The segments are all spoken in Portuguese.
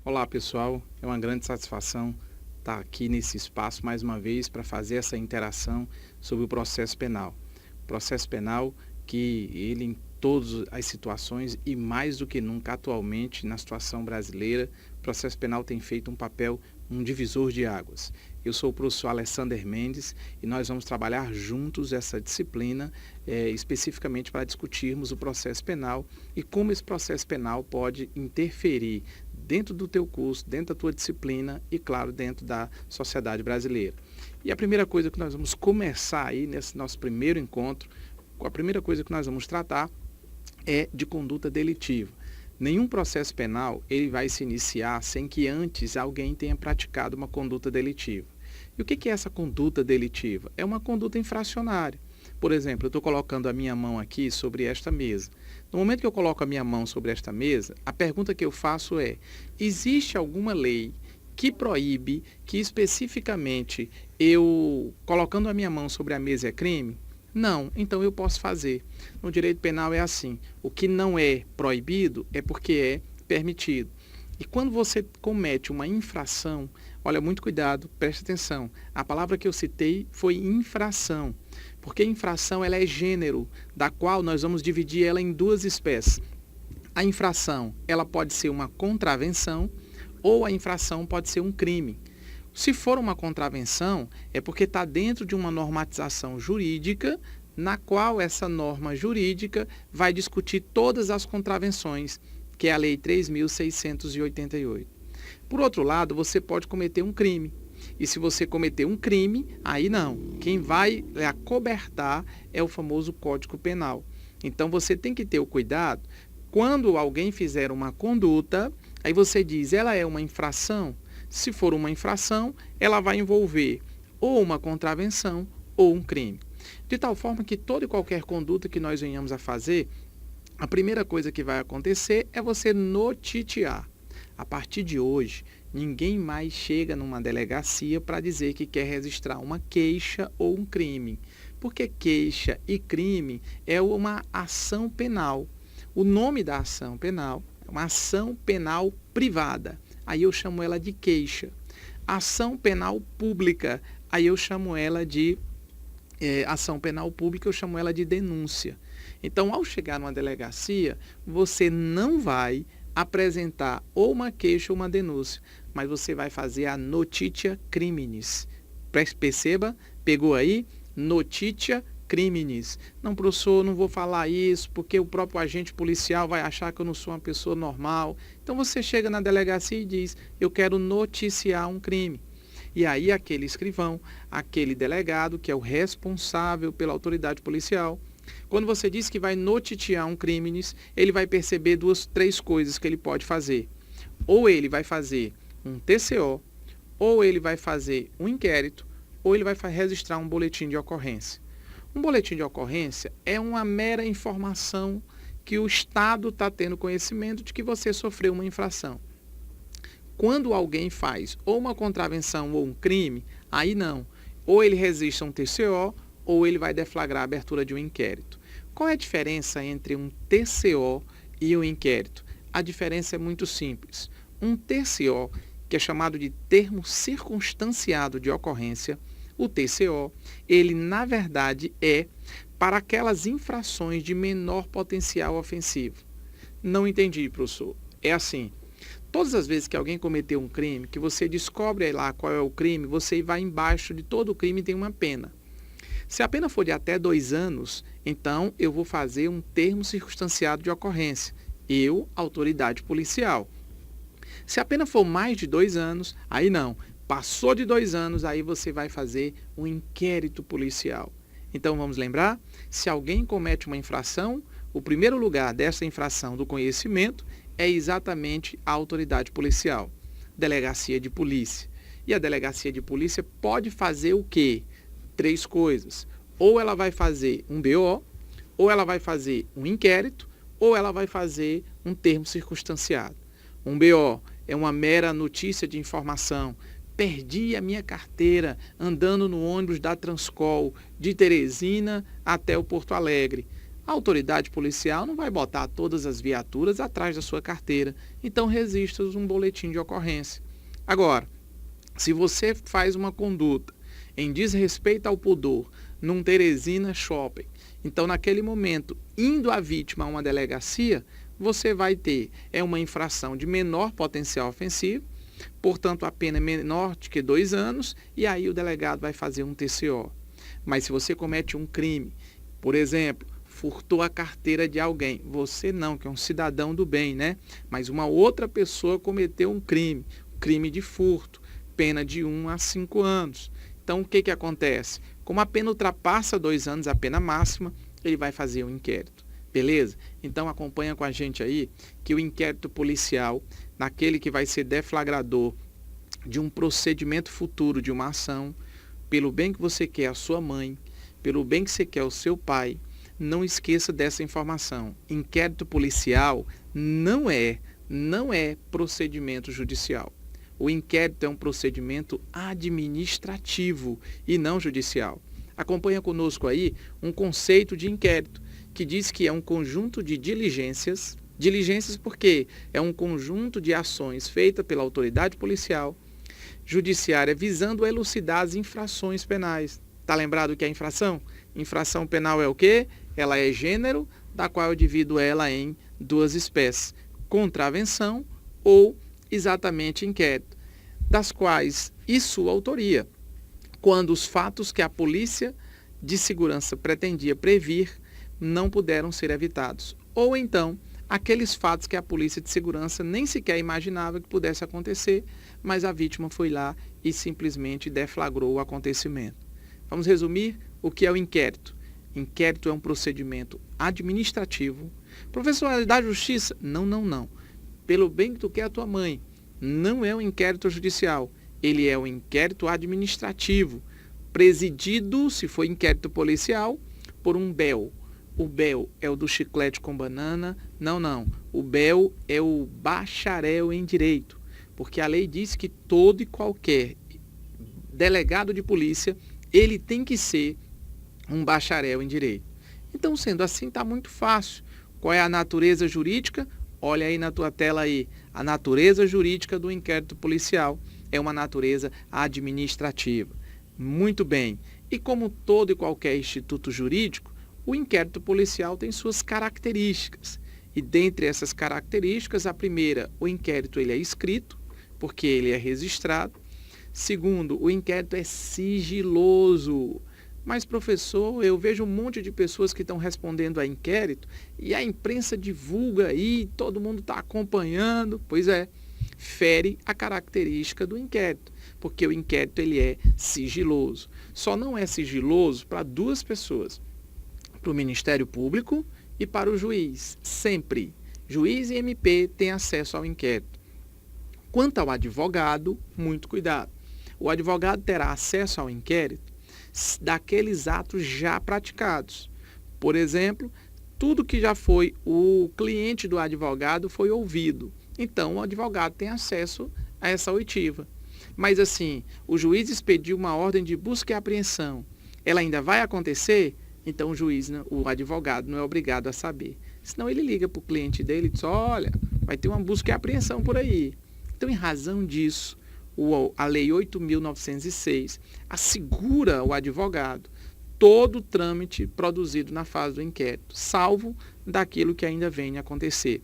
Olá, pessoal. É uma grande satisfação estar aqui nesse espaço mais uma vez para fazer essa interação sobre o processo penal. Processo penal que ele em todas as situações e mais do que nunca atualmente na situação brasileira, o processo penal tem feito um papel, um divisor de águas. Eu sou o professor Alessander Mendes e nós vamos trabalhar juntos essa disciplina especificamente para discutirmos o processo penal e como esse processo penal pode interferir dentro do teu curso, dentro da tua disciplina e, claro, dentro da sociedade brasileira. E a primeira coisa que nós vamos começar aí nesse nosso primeiro encontro, a primeira coisa que nós vamos tratar é de conduta delitiva. Nenhum processo penal ele vai se iniciar sem que antes alguém tenha praticado uma conduta delitiva. E o que é essa conduta delitiva? É uma conduta infracionária. Por exemplo, eu estou colocando a minha mão aqui sobre esta mesa. No momento que eu coloco a minha mão sobre esta mesa, a pergunta que eu faço é: existe alguma lei que proíbe que especificamente eu, colocando a minha mão sobre a mesa, é crime? Não, então eu posso fazer. No direito penal é assim: o que não é proibido é porque é permitido. E quando você comete uma infração, olha, muito cuidado, preste atenção. A palavra que eu citei foi infração, porque infração ela é gênero, da qual nós vamos dividir ela em duas espécies. A infração ela pode ser uma contravenção ou a infração pode ser um crime. Se for uma contravenção, é porque está dentro de uma normatização jurídica, na qual essa norma jurídica vai discutir todas as contravenções, que é a Lei 3.688. Por outro lado, você pode cometer um crime. E se você cometer um crime, aí não. Quem vai acobertar é o famoso Código Penal. Então você tem que ter o cuidado. Quando alguém fizer uma conduta, aí você diz, ela é uma infração? Se for uma infração, ela vai envolver ou uma contravenção ou um crime. De tal forma que toda e qualquer conduta que nós venhamos a fazer, a primeira coisa que vai acontecer é você noticiar. A partir de hoje, ninguém mais chega numa delegacia para dizer que quer registrar uma queixa ou um crime. Porque queixa e crime é uma ação penal. O nome da ação penal é uma ação penal privada. Aí eu chamo ela de queixa. Ação penal pública, aí eu chamo ela de ação penal pública, eu chamo ela de denúncia. Então, ao chegar numa delegacia, você não vai apresentar ou uma queixa ou uma denúncia, mas você vai fazer a notitia criminis. Perceba? Pegou aí? Notitia criminis. Não, professor, não vou falar isso porque o próprio agente policial vai achar que eu não sou uma pessoa normal. Então você chega na delegacia e diz, eu quero noticiar um crime. E aí aquele escrivão, aquele delegado, que é o responsável pela autoridade policial, quando você diz que vai noticiar um crimes, ele vai perceber três coisas que ele pode fazer. Ou ele vai fazer um TCO, ou ele vai fazer um inquérito, ou ele vai registrar um boletim de ocorrência. Um boletim de ocorrência é uma mera informação que o Estado está tendo conhecimento de que você sofreu uma infração. Quando alguém faz ou uma contravenção ou um crime, aí não. Ou ele registra um TCO, ou ele vai deflagrar a abertura de um inquérito. Qual é a diferença entre um TCO e um inquérito? A diferença é muito simples. Um TCO, que é chamado de termo circunstanciado de ocorrência, o TCO, ele na verdade é para aquelas infrações de menor potencial ofensivo. Não entendi, professor. É assim, todas as vezes que alguém cometeu um crime, que você descobre aí lá qual é o crime, você vai embaixo de todo o crime e tem uma pena. Se a pena for de até 2 anos, então eu vou fazer um termo circunstanciado de ocorrência. Eu, autoridade policial. Se a pena for mais de 2 anos, aí não. Passou de 2 anos, aí você vai fazer um inquérito policial. Então vamos lembrar, se alguém comete uma infração, o primeiro lugar dessa infração do conhecimento é exatamente a autoridade policial, delegacia de polícia. E a delegacia de polícia pode fazer o quê? 3 coisas. Ou ela vai fazer um BO, ou ela vai fazer um inquérito, ou ela vai fazer um termo circunstanciado. Um BO é uma mera notícia de informação. Perdi a minha carteira andando no ônibus da Transcol, de Teresina até o Porto Alegre. A autoridade policial não vai botar todas as viaturas atrás da sua carteira, então registra um boletim de ocorrência. Agora, se você faz uma conduta em desrespeito ao pudor num Teresina Shopping, então naquele momento, indo a vítima a uma delegacia, você vai ter uma infração de menor potencial ofensivo, portanto a pena é menor de que 2 anos, e aí o delegado vai fazer um TCO. Mas se você comete um crime, por exemplo, furtou a carteira de alguém, você não, que é um cidadão do bem, né? Mas uma outra pessoa cometeu um crime de furto, pena de 1 a 5 anos. Então o que acontece? Como a pena ultrapassa 2 anos, a pena máxima, ele vai fazer um inquérito. Beleza? Então acompanha com a gente aí que o inquérito policial, naquele que vai ser deflagrador de um procedimento futuro de uma ação, pelo bem que você quer a sua mãe, pelo bem que você quer o seu pai, não esqueça dessa informação. Inquérito policial não é procedimento judicial. O inquérito é um procedimento administrativo e não judicial. Acompanha conosco aí um conceito de inquérito, que diz que é um conjunto de diligências porque é um conjunto de ações feitas pela autoridade policial, judiciária, visando elucidar as infrações penais. Está lembrado que a infração? Infração penal é o quê? Ela é gênero, da qual eu divido ela em 2 espécies, contravenção ou exatamente inquérito, das quais e sua autoria, quando os fatos que a polícia de segurança pretendia previr não puderam ser evitados. Ou então, aqueles fatos que a polícia de segurança nem sequer imaginava que pudesse acontecer, mas a vítima foi lá e simplesmente deflagrou o acontecimento. Vamos resumir o que é o inquérito. Inquérito é um procedimento administrativo. Professor, é da justiça? Não. Pelo bem que tu quer a tua mãe, não é um inquérito judicial. Ele é um inquérito administrativo, presidido, se for inquérito policial, por um BEL. O BEL é o do chiclete com banana? Não. O BEL é o bacharel em direito, porque a lei diz que todo e qualquer delegado de polícia, ele tem que ser um bacharel em direito. Então, sendo assim, está muito fácil. Qual é a natureza jurídica? Olha aí na tua tela aí. A natureza jurídica do inquérito policial é uma natureza administrativa. Muito bem. E como todo e qualquer instituto jurídico, o inquérito policial tem suas características. E dentre essas características, a primeira, o inquérito ele é escrito, porque ele é registrado. Segundo, o inquérito é sigiloso. Mas, professor, eu vejo um monte de pessoas que estão respondendo a inquérito e a imprensa divulga aí, todo mundo está acompanhando. Pois é, fere a característica do inquérito, porque o inquérito ele é sigiloso. Só não é sigiloso para 2 pessoas, para o Ministério Público e para o juiz, sempre. Juiz e MP têm acesso ao inquérito. Quanto ao advogado, muito cuidado. O advogado terá acesso ao inquérito daqueles atos já praticados. Por exemplo, tudo que já foi o cliente do advogado foi ouvido. Então, o advogado tem acesso a essa oitiva. Mas assim, o juiz expediu uma ordem de busca e apreensão. Ela ainda vai acontecer? Então, o advogado não é obrigado a saber. Senão, ele liga para o cliente dele e diz, olha, vai ter uma busca e apreensão por aí. Então, em razão disso, a Lei 8.906 assegura ao advogado todo o trâmite produzido na fase do inquérito, salvo daquilo que ainda vem a acontecer.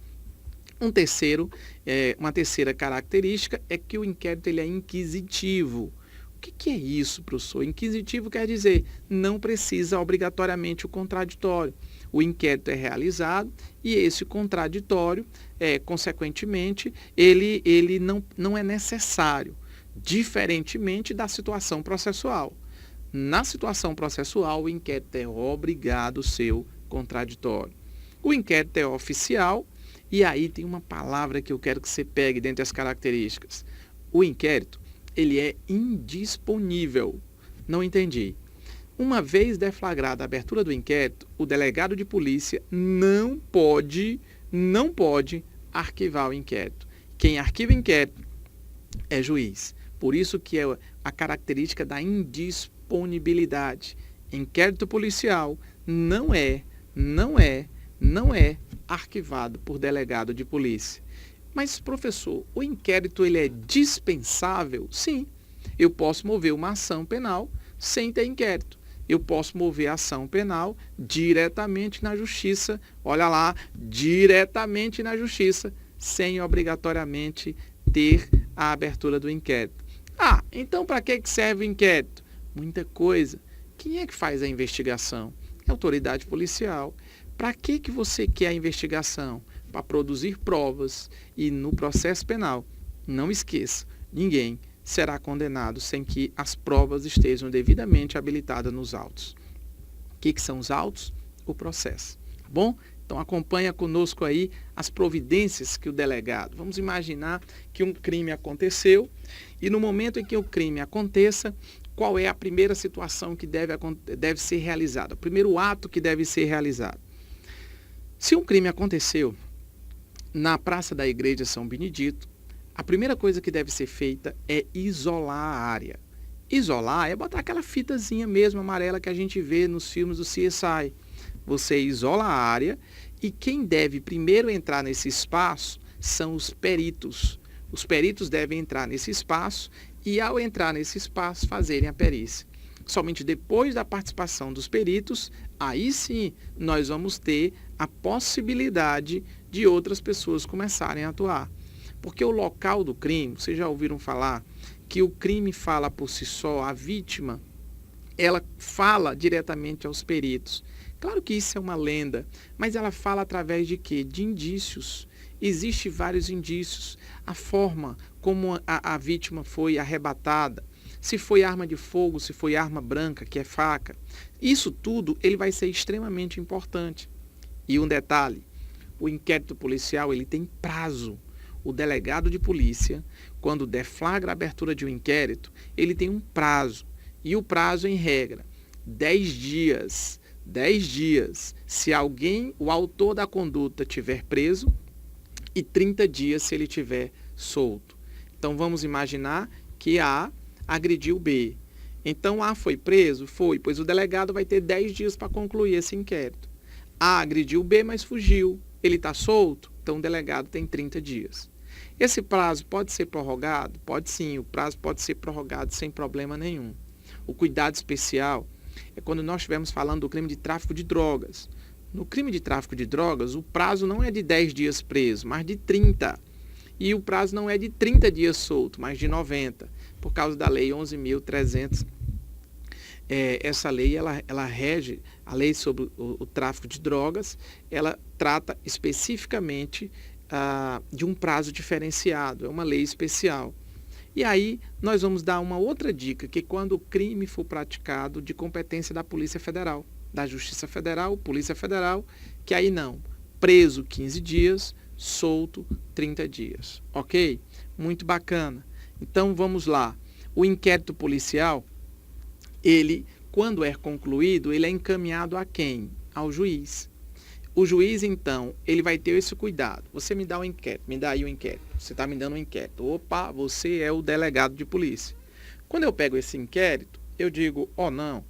Uma terceira característica é que o inquérito ele é inquisitivo. O que é isso, professor? Inquisitivo quer dizer não precisa obrigatoriamente o contraditório. O inquérito é realizado e esse contraditório, consequentemente, ele não é necessário, diferentemente da situação processual. Na situação processual, o inquérito é obrigado ser contraditório. O inquérito é oficial e aí tem uma palavra que eu quero que você pegue dentre as características. O inquérito, ele é indisponível. Não entendi. Uma vez deflagrada a abertura do inquérito, o delegado de polícia não pode arquivar o inquérito. Quem arquiva o inquérito é juiz. Por isso que é a característica da indisponibilidade. Inquérito policial não é não é arquivado por delegado de polícia. Mas, professor, o inquérito ele é dispensável? Sim. Eu posso mover uma ação penal sem ter inquérito. Eu posso mover a ação penal diretamente na justiça, olha lá, diretamente na justiça, sem obrigatoriamente ter a abertura do inquérito. Ah, então para que serve o inquérito? Muita coisa. Quem é que faz a investigação? É a autoridade policial. Para que você quer a investigação? Para produzir provas e no processo penal, não esqueça, ninguém será condenado sem que as provas estejam devidamente habilitadas nos autos. O que são os autos? O processo. Tá bom? Então acompanha conosco aí as providências que o delegado. Vamos imaginar que um crime aconteceu e no momento em que o crime aconteça, qual é a primeira situação que deve ser realizada? O primeiro ato que deve ser realizado. Se um crime aconteceu na Praça da Igreja São Benedito, a primeira coisa que deve ser feita é isolar a área. Isolar é botar aquela fitazinha mesmo amarela que a gente vê nos filmes do CSI. Você isola a área e quem deve primeiro entrar nesse espaço são os peritos. Os peritos devem entrar nesse espaço e, ao entrar nesse espaço, fazerem a perícia. Somente depois da participação dos peritos, aí sim nós vamos ter a possibilidade de outras pessoas começarem a atuar. Porque o local do crime, vocês já ouviram falar que o crime fala por si só, a vítima, ela fala diretamente aos peritos. Claro que isso é uma lenda, mas ela fala através de quê? De indícios. Existem vários indícios. A forma como a vítima foi arrebatada, se foi arma de fogo, se foi arma branca, que é faca. Isso tudo ele vai ser extremamente importante. E um detalhe, o inquérito policial ele tem prazo. O delegado de polícia, quando deflagra a abertura de um inquérito, ele tem um prazo. E o prazo, em regra, 10 dias. 10 dias se o autor da conduta tiver preso e 30 dias se ele tiver solto. Então vamos imaginar que A agrediu B. Então A foi preso? Foi, pois o delegado vai ter 10 dias para concluir esse inquérito. A agrediu B, mas fugiu. Ele está solto? Então o delegado tem 30 dias. Esse prazo pode ser prorrogado? Pode sim, o prazo pode ser prorrogado sem problema nenhum. O cuidado especial é quando nós estivermos falando do crime de tráfico de drogas. No crime de tráfico de drogas, o prazo não é de 10 dias preso, mas de 30. E o prazo não é de 30 dias solto, mas de 90, por causa da Lei 11.300. Essa lei, ela rege, a lei sobre o tráfico de drogas, ela trata especificamente de um prazo diferenciado, é uma lei especial. E aí nós vamos dar uma outra dica, que quando o crime for praticado de competência da Polícia Federal, da Justiça Federal, Polícia Federal, que aí não, preso 15 dias, solto 30 dias, ok? Muito bacana. Então vamos lá, o inquérito policial, ele, quando é concluído, ele é encaminhado a quem? Ao juiz. O juiz, então, ele vai ter esse cuidado. Você me dá um inquérito, me dá aí um inquérito. Você está me dando um inquérito. Opa, você é o delegado de polícia. Quando eu pego esse inquérito, eu digo, não,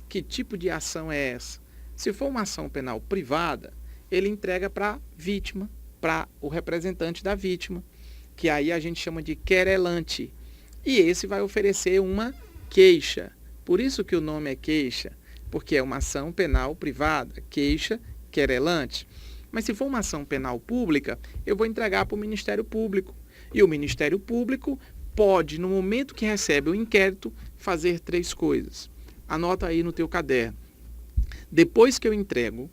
que tipo de ação é essa? Se for uma ação penal privada, ele entrega para a vítima, para o representante da vítima, que aí a gente chama de querelante. E esse vai oferecer uma queixa. Por isso que o nome é queixa, porque é uma ação penal privada, queixa, querelante. Mas se for uma ação penal pública, eu vou entregar para o Ministério Público. E o Ministério Público pode, no momento que recebe o inquérito, fazer 3 coisas. Anota aí no teu caderno. Depois que eu entrego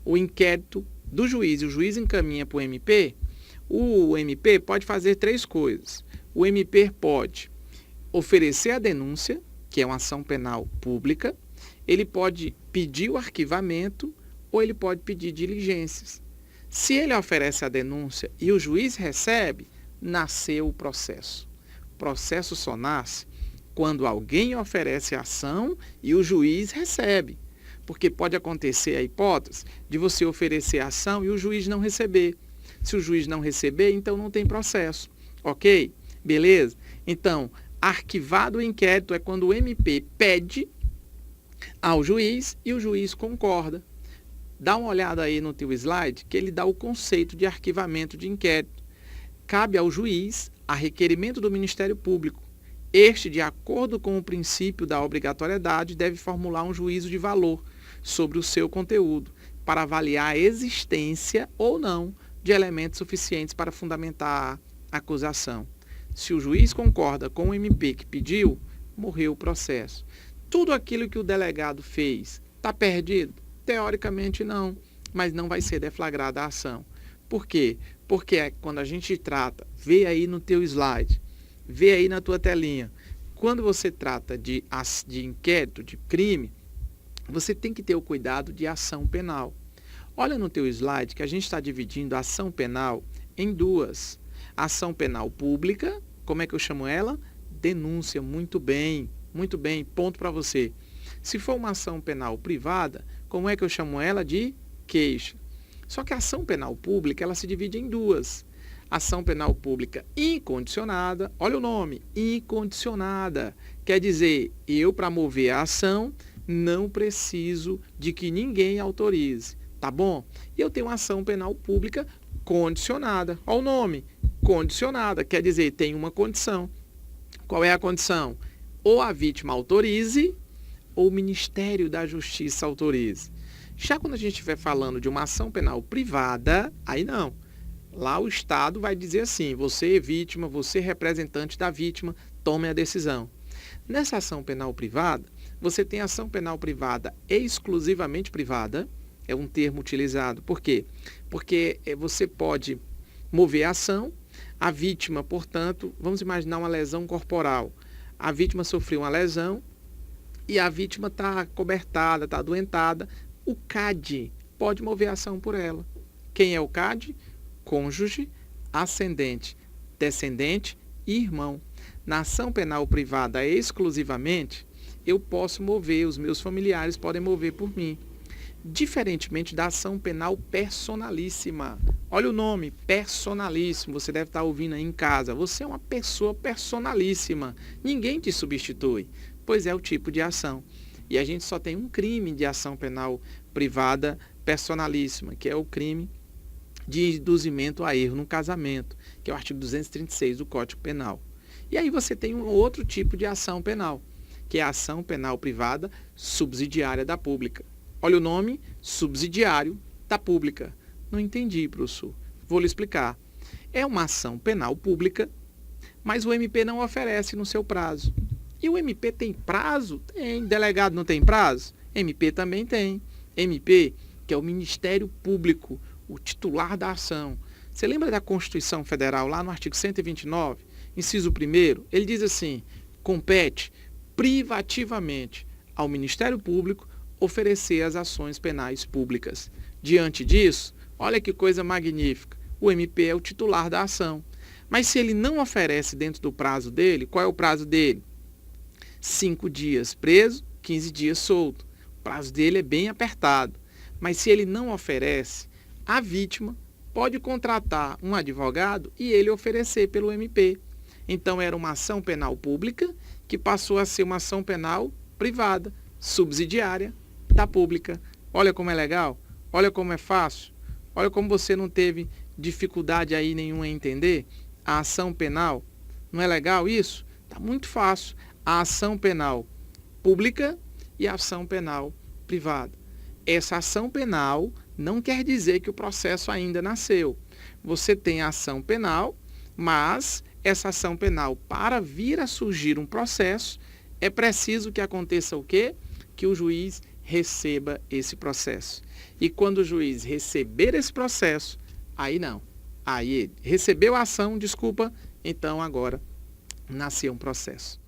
o inquérito do juiz e o juiz encaminha para o MP, o MP pode fazer 3 coisas. O MP pode oferecer a denúncia, que é uma ação penal pública, ele pode pedir o arquivamento ou ele pode pedir diligências. Se ele oferece a denúncia e o juiz recebe, nasceu o processo. O processo só nasce quando alguém oferece a ação e o juiz recebe. Porque pode acontecer a hipótese de você oferecer a ação e o juiz não receber. Se o juiz não receber, então não tem processo. Ok? Beleza? Então, arquivado o inquérito é quando o MP pede ao juiz e o juiz concorda. Dá uma olhada aí no teu slide que ele dá o conceito de arquivamento de inquérito. Cabe ao juiz, a requerimento do Ministério Público. Este, de acordo com o princípio da obrigatoriedade, deve formular um juízo de valor sobre o seu conteúdo, para avaliar a existência ou não de elementos suficientes para fundamentar a acusação. Se o juiz concorda com o MP que pediu, morreu o processo. Tudo aquilo que o delegado fez está perdido? Teoricamente não, mas não vai ser deflagrada a ação. Por quê? Porque quando a gente trata, vê aí no teu slide, vê aí na tua telinha, quando você trata de inquérito, de crime, você tem que ter o cuidado de ação penal. Olha no teu slide que a gente está dividindo a ação penal em duas. Ação penal pública, como é que eu chamo ela? Denúncia, muito bem, ponto para você. Se for uma ação penal privada, como é que eu chamo ela? De queixa. Só que a ação penal pública, ela se divide em duas. Ação penal pública incondicionada, olha o nome, incondicionada. Quer dizer, eu para mover a ação, não preciso de que ninguém autorize, tá bom? E eu tenho uma ação penal pública condicionada. Olha o nome, condicionada, quer dizer, tem uma condição. Qual é a condição? Ou a vítima autorize, ou o Ministério da Justiça autorize. Já quando a gente estiver falando de uma ação penal privada, aí não. Lá o Estado vai dizer assim, você é vítima, você é representante da vítima, tome a decisão. Nessa ação penal privada, você tem ação penal privada exclusivamente privada, é um termo utilizado. Por quê? Porque você pode mover a ação, a vítima, portanto, vamos imaginar uma lesão corporal. A vítima sofreu uma lesão e a vítima está cobertada, está adoentada. O CAD pode mover a ação por ela. Quem é o CAD? Cônjuge, ascendente, descendente e irmão. Na ação penal privada exclusivamente, eu posso mover, os meus familiares podem mover por mim. Diferentemente da ação penal personalíssima. Olha o nome, personalíssimo. Você deve estar ouvindo aí em casa. Você é uma pessoa personalíssima. Ninguém te substitui, pois é o tipo de ação. E a gente só tem um crime de ação penal privada personalíssima, que é o crime de induzimento a erro no casamento, que é o artigo 236 do Código Penal. E aí você tem um outro tipo de ação penal, que é a ação penal privada subsidiária da pública. Olha o nome, subsidiário da pública. Não entendi, professor. Vou lhe explicar. É uma ação penal pública, mas o MP não oferece no seu prazo. E o MP tem prazo? Tem. Delegado não tem prazo? MP também tem. MP, que é o Ministério Público, o titular da ação. Você lembra da Constituição Federal, lá no artigo 129, inciso 1º? Ele diz assim, compete privativamente ao Ministério Público oferecer as ações penais públicas. Diante disso, olha que coisa magnífica, o MP é o titular da ação. Mas se ele não oferece dentro do prazo dele, qual é o prazo dele? 5 dias preso, 15 dias solto. O prazo dele é bem apertado. Mas se ele não oferece, a vítima pode contratar um advogado e ele oferecer pelo MP. Então era uma ação penal pública que passou a ser uma ação penal privada, subsidiária da pública. Olha como é legal, olha como é fácil, olha como você não teve dificuldade aí nenhuma em entender a ação penal. Não é legal isso? Está muito fácil. A ação penal pública e a ação penal privada. Essa ação penal não quer dizer que o processo ainda nasceu. Você tem a ação penal, mas essa ação penal, para vir a surgir um processo, é preciso que aconteça o quê? Que o juiz receba esse processo. E quando o juiz receber esse processo, aí não. Aí ele recebeu a ação, desculpa, então agora nasceu um processo.